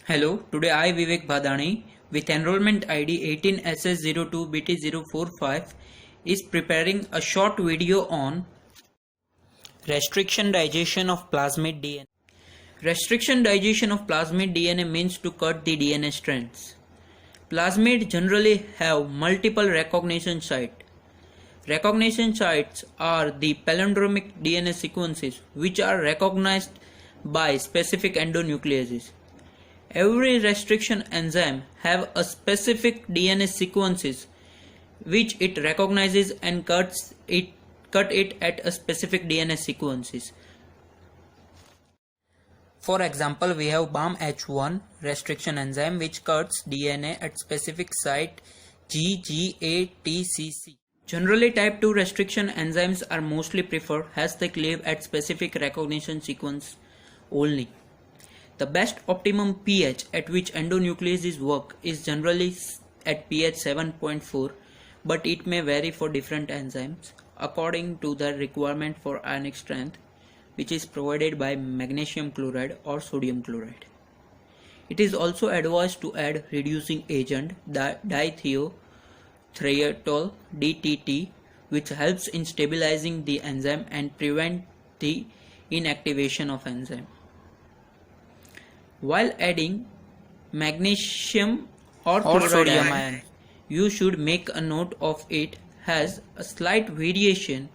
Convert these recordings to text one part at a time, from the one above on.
Hello, today I Vivek Badani with enrollment ID 18SS02BT045 is preparing a short video on restriction digestion of plasmid DNA. Restriction digestion of plasmid DNA means to cut the DNA strands. Plasmid generally have multiple recognition sites. Recognition sites are the palindromic DNA sequences which are recognized by specific endonucleases. Every restriction enzyme have a specific DNA sequences which it recognizes and cut it at a specific DNA sequences. For example, we have BAMH1 restriction enzyme which cuts DNA at specific site GGATCC. Generally, type 2 restriction enzymes are mostly preferred as they cleave at specific recognition sequence only. The best optimum pH at which endonucleases work is generally at pH 7.4, but it may vary for different enzymes according to the requirement for ionic strength, which is provided by magnesium chloride or sodium chloride. It is also advised to add reducing agent dithiothreatol DTT, which helps in stabilizing the enzyme and prevent the inactivation of enzyme. While adding magnesium or sodium ion, you should make a note of it as a slight variation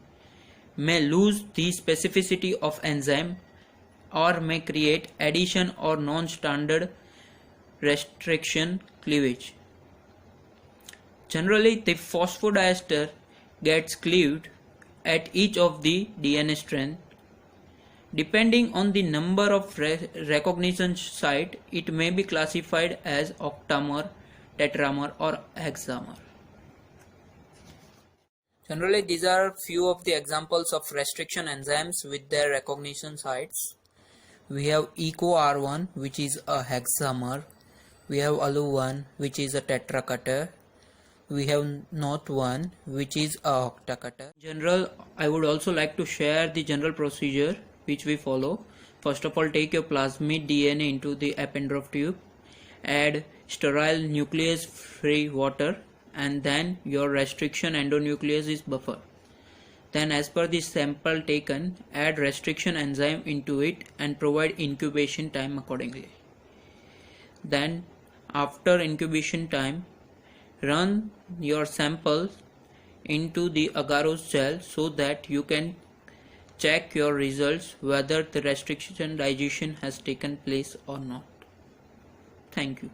may lose the specificity of enzyme or may create addition or non-standard restriction cleavage. Generally, the phosphodiester gets cleaved at each of the DNA strands. Depending on the number of recognition site, it may be classified as octamer, tetramer or hexamer. Generally, these are few of the examples of restriction enzymes with their recognition sites. We have EcoR1, which is a hexamer. We have ALU1, which is a tetracutter. We have NOT1, which is a octacutter. In general, I would also like to share the general procedure which we follow. First of all, take your plasmid DNA into the Eppendorf tube, add sterile nuclease free water, and then your restriction endonuclease buffer. Then as per the sample taken, add restriction enzyme into it and provide incubation time accordingly. Then after incubation time, run your sample into the agarose gel so that you can check your results whether the restriction digestion has taken place or not. Thank you.